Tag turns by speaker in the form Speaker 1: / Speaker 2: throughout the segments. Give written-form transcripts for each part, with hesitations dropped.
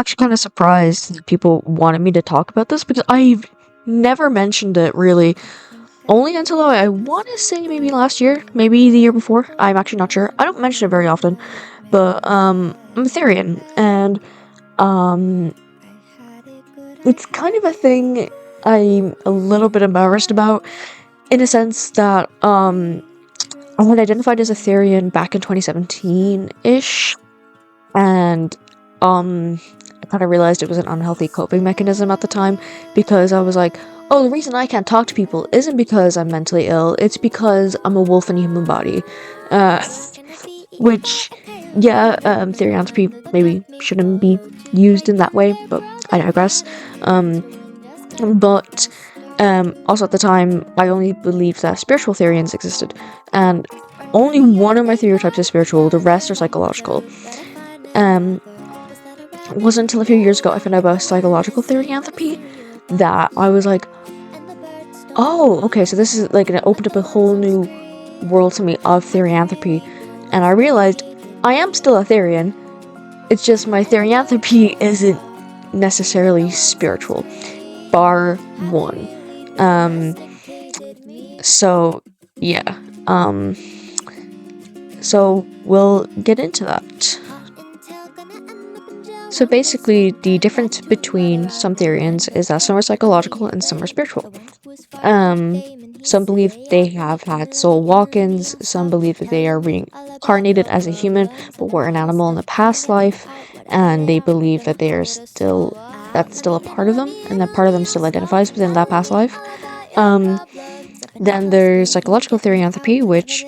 Speaker 1: actually kind of surprised that people wanted me to talk about this, because I've never mentioned it really, only until I want to say maybe last year, maybe the year before. I'm actually not sure. I don't mention it very often, but I'm a Therian, and it's kind of a thing I'm a little bit embarrassed about, in a sense that I had identified as a Therian back in 2017-ish, and I kind of realized it was an unhealthy coping mechanism at the time, because I was like, oh, the reason I can't talk to people isn't because I'm mentally ill, it's because I'm a wolf in a human body. Which, yeah, therianthropy maybe shouldn't be used in that way, but I digress. But also at the time, I only believed that spiritual Therians existed, and only one of my stereotypes is spiritual, the rest are psychological. It wasn't until a few years ago I found out about psychological therianthropy that I was like, oh, okay, so this is like, it opened up a whole new world to me of therianthropy, and I realized I am still a Therian, it's just my therianthropy isn't necessarily spiritual, bar one. So, yeah, so we'll get into that. So basically, the difference between some Therians is that some are psychological and some are spiritual. Some believe they have had soul walk-ins, some believe that they are reincarnated as a human, but were an animal in the past life, and they believe that that's still a part of them, and that part of them still identifies within that past life. Then there's psychological therianthropy, which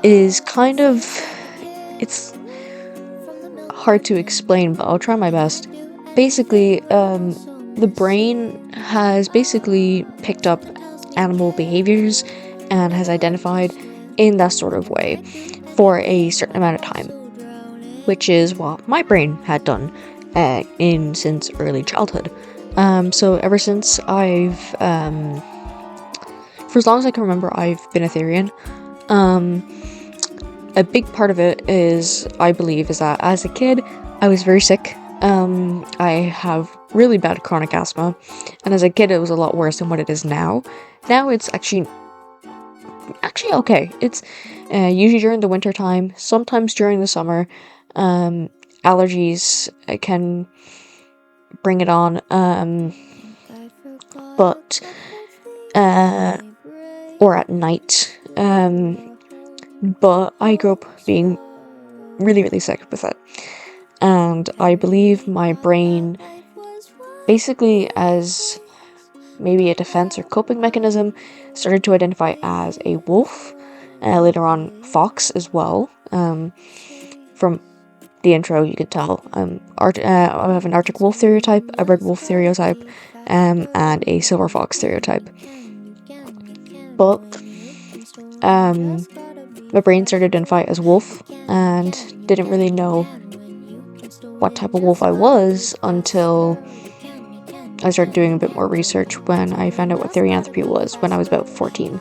Speaker 1: is kind of, it's hard to explain, but I'll try my best. Basically, the brain has basically picked up animal behaviors and has identified in that sort of way for a certain amount of time, which is what my brain had done since early childhood. So ever since I've, for as long as I can remember, I've been a Therian. A big part of it is, I believe, is that as a kid, I was very sick. I have really bad chronic asthma, and as a kid it was a lot worse than what it is now. Now it's actually okay. It's usually during the winter time, sometimes during the summer. Allergies can bring it on, but or at night. But I grew up being really, really sick with it. And I believe my brain, basically as maybe a defense or coping mechanism, started to identify as a wolf, later on fox as well. From the intro you could tell, I have an Arctic wolf stereotype, a red wolf stereotype, and a silver fox stereotype. But my brain started to identify as wolf, and didn't really know what type of wolf I was until I started doing a bit more research when I found out what therianthropy was when I was about 14.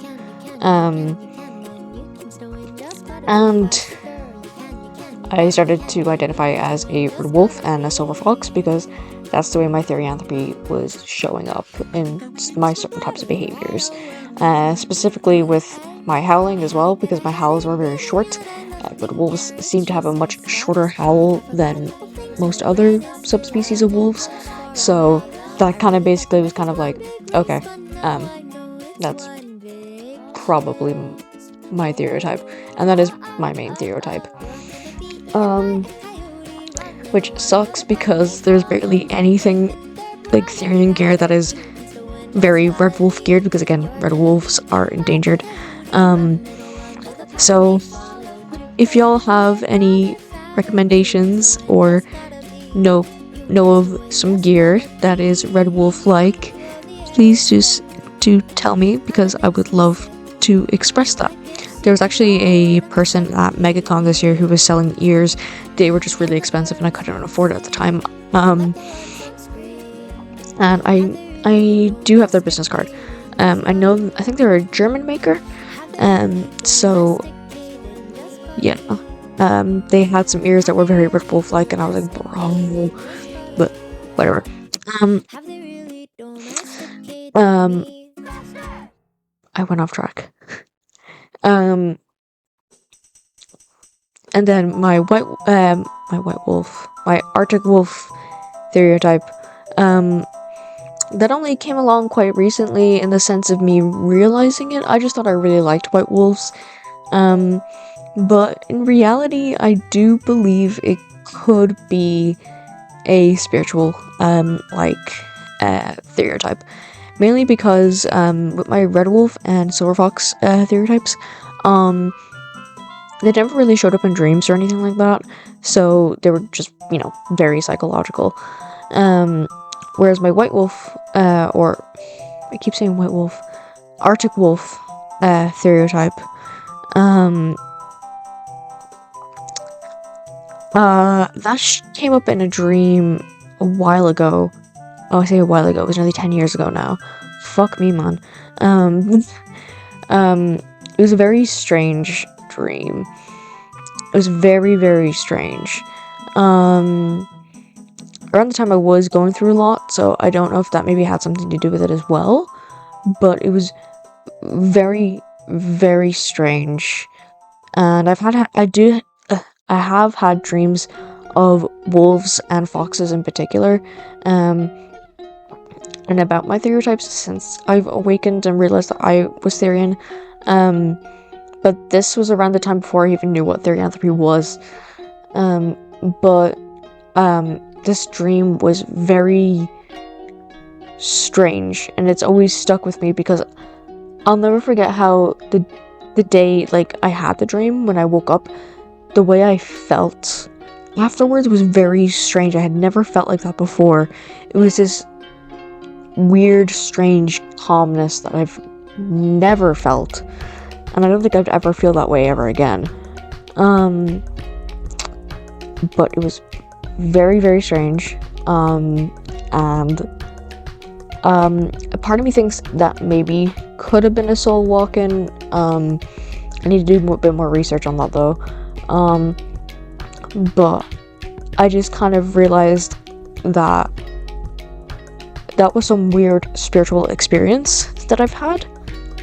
Speaker 1: And I started to identify as a red wolf and a silver fox, because that's the way my therianthropy was showing up in my certain types of behaviors. Specifically with my howling as well, because my howls were very short, but wolves seem to have a much shorter howl than most other subspecies of wolves, so that kind of basically was kind of like, okay, that's probably my stereotype, and that is my main stereotype. Which sucks, because there's barely anything like Therian gear that is very red wolf geared, because again, red wolves are endangered. So if y'all have any recommendations or know of some gear that is red wolf like, please just do tell me, because I would love to express that. There was actually a person at MegaCon this year who was selling ears. They were just really expensive and I couldn't afford it at the time. And I do have their business card. I think they're a German maker. So yeah, They had some ears that were very red wolf-like, and I was like, bro, but whatever. I went off track. And then my Arctic wolf stereotype, that only came along quite recently in the sense of me realizing it. I just thought I really liked white wolves. But in reality, I do believe it could be a spiritual, stereotype. Mainly because, with my red wolf and silver fox, stereotypes, they never really showed up in dreams or anything like that. So they were just, very psychological. Whereas my white wolf, or I keep saying white wolf, Arctic wolf, stereotype, that came up in a dream a while ago. Oh, I say a while ago, it was nearly 10 years ago now. Fuck me, man. It was a very strange dream. It was very, very strange. Around the time I was going through a lot, so I don't know if that maybe had something to do with it as well, but it was very, very strange. And I have had dreams of wolves and foxes in particular, and about my stereotypes since I've awakened and realized that I was Therian. But this was around the time before I even knew what Therianthropy was. This dream was very strange, and it's always stuck with me because I'll never forget how the day, I had the dream, when I woke up, the way I felt afterwards was very strange. I had never felt like that before. It was this weird, strange calmness that I've never felt, and I don't think I'd ever feel that way ever again. But it was very, very strange, and a part of me thinks that maybe could have been a soul walk-in. I need to do a bit more research on that though. But I just kind of realized that was some weird spiritual experience that I've had,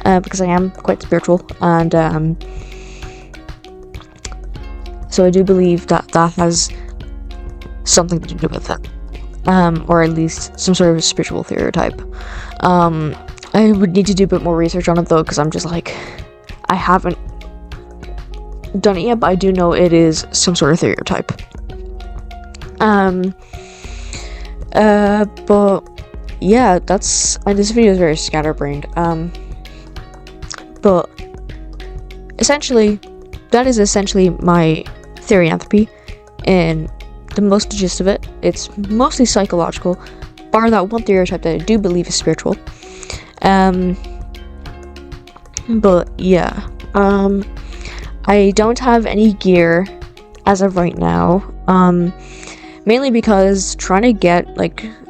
Speaker 1: because I am quite spiritual, and so I do believe that has something to do with it, or at least some sort of a spiritual stereotype. I would need to do a bit more research on it though, because I'm just like, I haven't done it yet, but I do know it is some sort of stereotype. But yeah, this video is very scatterbrained. But essentially, that is essentially my Therianthropy, and the most gist of it. It's mostly psychological, bar that one stereotype that I do believe is spiritual. But yeah, I don't have any gear as of right now, mainly because trying to get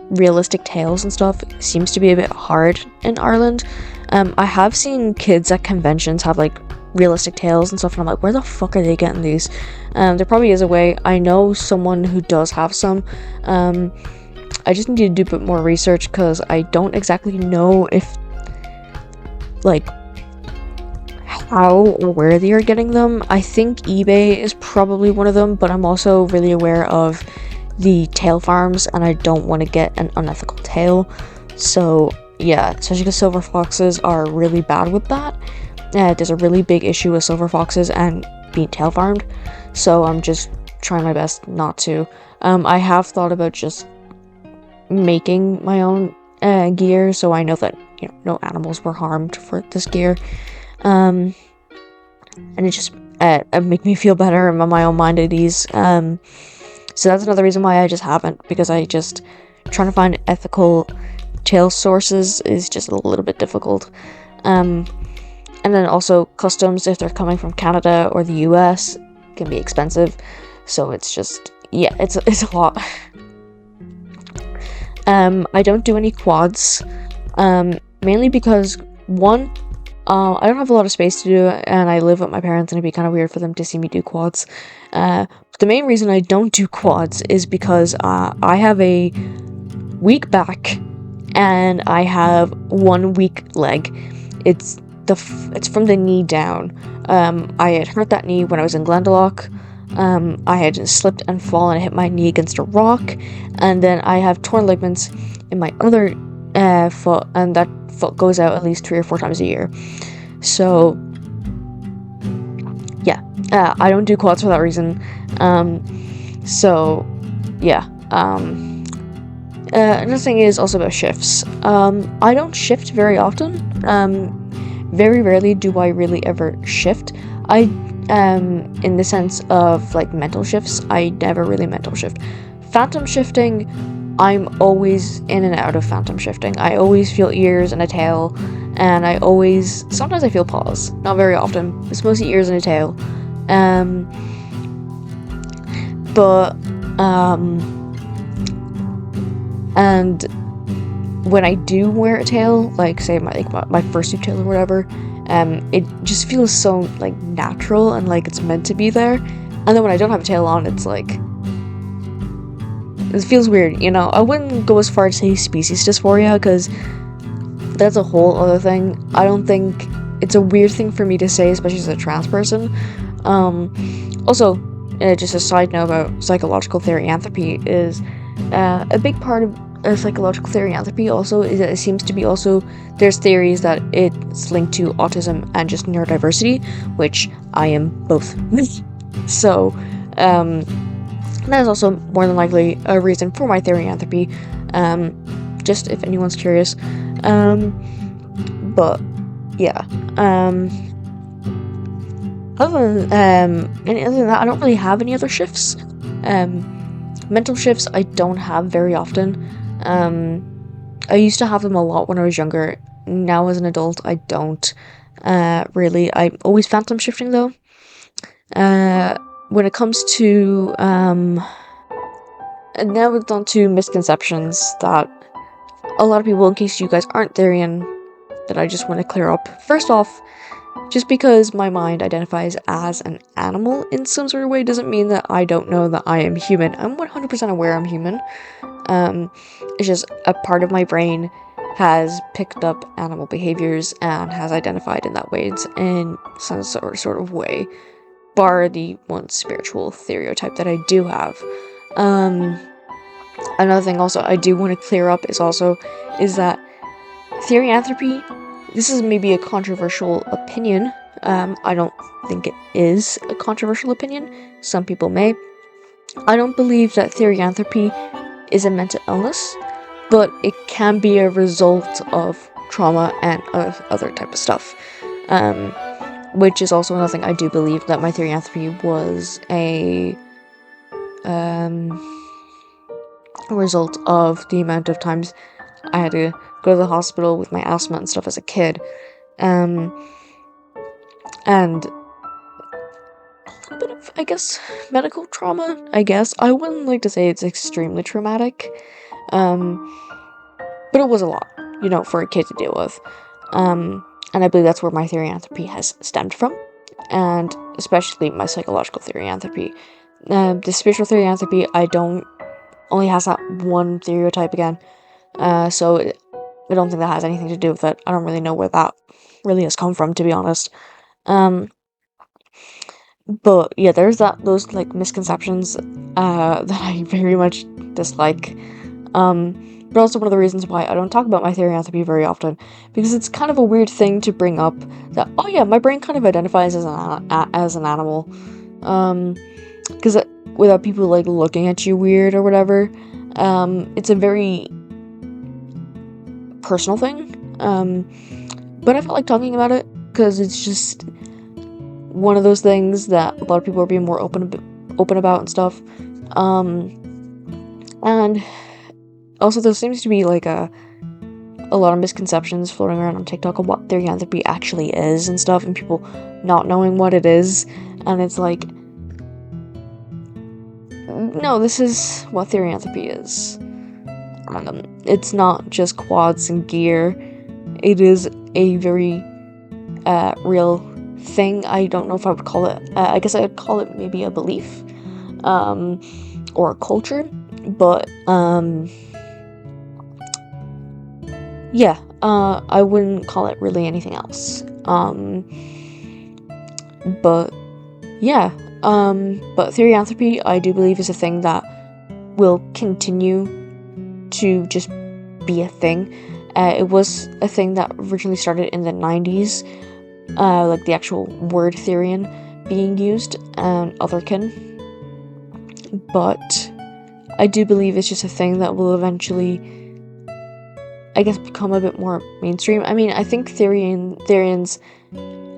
Speaker 1: realistic tails and stuff seems to be a bit hard in Ireland. I have seen kids at conventions have realistic tails and stuff, and I'm like, where the fuck are they getting these? There probably is a way. I know someone who does have some. I just need to do a bit more research because I don't exactly know if how or where they are getting them. I think eBay is probably one of them, but I'm also really aware of the tail farms, and I don't want to get an unethical tail. So yeah, especially because silver foxes are really bad with that. There's a really big issue with silver foxes and being tail farmed, so I'm just trying my best not to. I have thought about just making my own gear, so I know that no animals were harmed for this gear, and it just make me feel better and my own mind at ease. So that's another reason why I just haven't, because I just trying to find ethical tail sources is just a little bit difficult. And then also customs, if they're coming from Canada or the US, can be expensive. So it's just, yeah, it's a lot. I don't do any quads, mainly because, one, I don't have a lot of space to do it, and I live with my parents, and it'd be kind of weird for them to see me do quads. The main reason I don't do quads is because I have a weak back, and I have one weak leg. It's from the knee down. I had hurt that knee when I was in Glendalough. I had slipped and fallen and hit my knee against a rock, and then I have torn ligaments in my other foot, and that foot goes out at least 3 or 4 times a year. So yeah, I don't do quads for that reason. So yeah. Another thing is also about shifts. I don't shift very often. Very rarely do I really ever shift. In the sense of like mental shifts, I never really mental shift. Phantom shifting, I'm always in and out of phantom shifting. I always feel ears and a tail, and sometimes I feel paws. Not very often. It's mostly ears and a tail. And when I do wear a tail, like say my fursuit tail or whatever, it just feels so like natural and like it's meant to be there. And then when I don't have a tail on, it's like it feels weird, you know. I wouldn't go as far as say species dysphoria, because that's a whole other thing. I don't think it's a weird thing for me to say, especially as a trans person. Also, just a side note about psychological therianthropy is a big part of psychological therianthropy also is that it seems to be also there's theories that it's linked to autism and just neurodiversity, which I am both. So that is also more than likely a reason for my therianthropy, just if anyone's curious. But yeah, other than that, I don't really have any other shifts. Mental shifts I don't have very often. I used to have them a lot when I was younger. Now as an adult, I don't really. I'm always phantom shifting though. When it comes to and now it's on to misconceptions that a lot of people, in case you guys aren't Therian, that I just want to clear up. First off, just because my mind identifies as an animal in some sort of way doesn't mean that I don't know that I am human. I'm 100% aware I'm human. It's just a part of my brain has picked up animal behaviors and has identified in that way in some sort of way, bar the one spiritual stereotype that I do have. Another thing also I do want to clear up is that therianthropy, this is maybe a controversial opinion. I don't think it is a controversial opinion. Some people may. I don't believe that therianthropy is a mental illness, but it can be a result of trauma and other type of stuff. Which is also another thing. I do believe that my therianthropy was a result of the amount of times I had to go to the hospital with my asthma and stuff as a kid. And a bit of, I guess, medical trauma, I guess. I wouldn't like to say it's extremely traumatic. But it was a lot, you know, for a kid to deal with. And I believe that's where my therianthropy has stemmed from. And especially my psychological therianthropy. The spiritual therianthropy, only has that one stereotype again. So I don't think that has anything to do with it. I don't really know where that really has come from, to be honest. But yeah, there's those like misconceptions that I very much dislike. But also one of the reasons why I don't talk about my therianthropy very often, because it's kind of a weird thing to bring up that, oh yeah, my brain kind of identifies as an animal. Because without people like looking at you weird or whatever, it's a very personal thing. But I felt like talking about it because it's just one of those things that a lot of people are being more open about and stuff. And also there seems to be like a lot of misconceptions floating around on TikTok of what therianthropy actually is and stuff, and people not knowing what it is. And it's like, no, this is what therianthropy is. It's not just quads and gear. It is a very real thing. I don't know if I would call it, I guess I would call it maybe a belief, or a culture, but, yeah, I wouldn't call it really anything else. But, yeah, but therianthropy, I do believe, is a thing that will continue to just be a thing. It was a thing that originally started in the 90s, like the actual word Therian being used, and otherkin. But I do believe it's just a thing that will eventually, I guess, become a bit more mainstream. I mean, I think Therians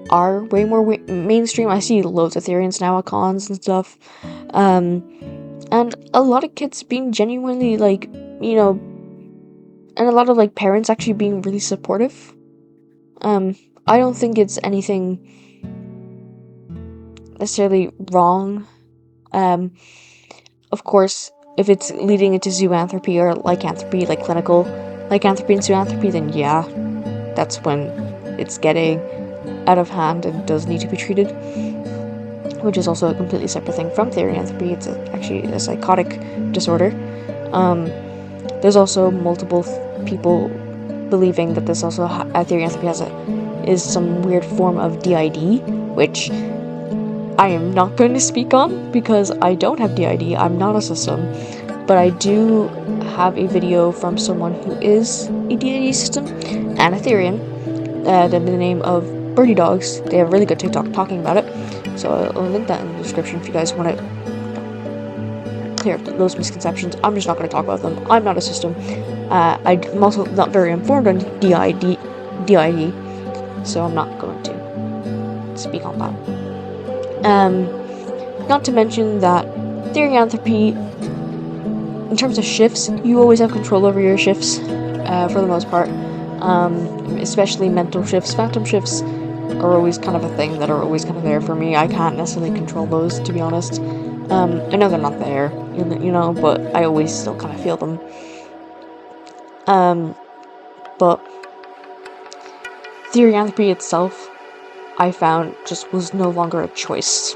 Speaker 1: are way more mainstream. I see loads of Therians now at cons and stuff. And a lot of kids being genuinely, like, you know, and a lot of, like, parents actually being really supportive. I don't think it's anything necessarily wrong. Of course, if it's leading into zoanthropy or lycanthropy, like clinical lycanthropy and zoanthropy, then yeah, that's when it's getting out of hand and does need to be treated, which is also a completely separate thing from therianthropy. It's actually a psychotic disorder. There's also multiple people believing that this also therianthropy is some weird form of DID, which I am not going to speak on because I don't have DID. I'm not a system, but I do have a video from someone who is a DID system and a Therian, in the name of BirdyDogs. They have a really good TikTok talking about it, so I'll link that in the description if you guys want to clear up those misconceptions. I'm just not going to talk about them. I'm not a system. I'm also not very informed on DID, so I'm not going to speak on that. Not to mention that therianthropy, in terms of shifts, you always have control over your shifts, for the most part, especially mental shifts. Phantom shifts are always kind of a thing that are always kind of there for me. I can't necessarily control those, to be honest. I know they're not there, you know, but I always still kind of feel them. But therianthropy itself, I found, just was no longer a choice.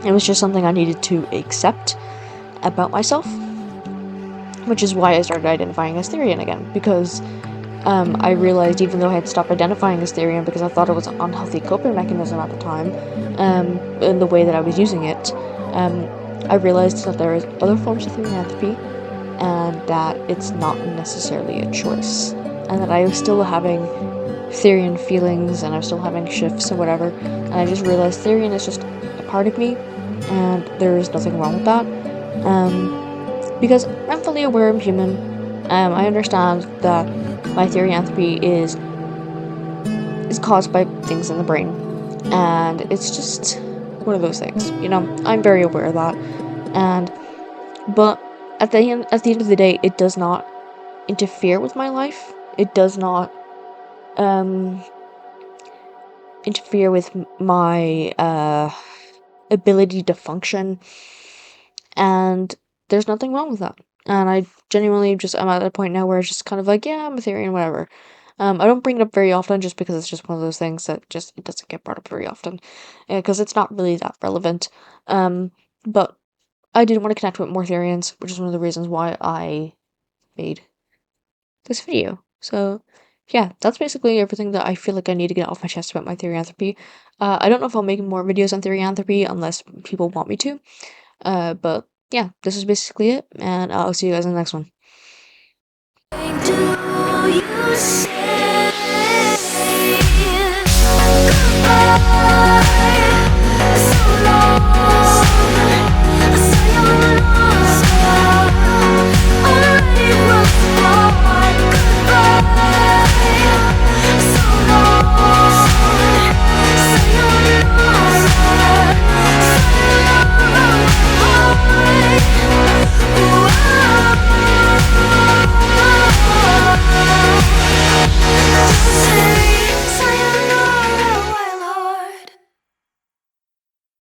Speaker 1: It was just something I needed to accept about myself, which is why I started identifying as Therian again, because I realized, even though I had stopped identifying as Therian because I thought it was an unhealthy coping mechanism at the time, in the way that I was using it, I realized that there is other forms of therianthropy, and that it's not necessarily a choice, and that I was still having Therian feelings, and I was still having shifts and whatever, and I just realized Therian is just a part of me, and there is nothing wrong with that, because I'm fully aware I'm human. I understand that my therianthropy is caused by things in the brain, and it's just one of those things, you know. I'm very aware of that, but at the end of the day, it does not interfere with my life. It does not interfere with my ability to function, and there's nothing wrong with that. And I genuinely I'm at a point now where it's just kind of like, yeah, I'm a Therian, whatever. I don't bring it up very often just because it's just one of those things that just, it doesn't get brought up very often, because it's not really that relevant. But I did want to connect with more Therians, which is one of the reasons why I made this video. So yeah, that's basically everything that I feel like I need to get off my chest about my therianthropy. I don't know if I'll make more videos on therianthropy unless people want me to. But yeah, this is basically it, and I'll see you guys in the next one. Do you say goodbye?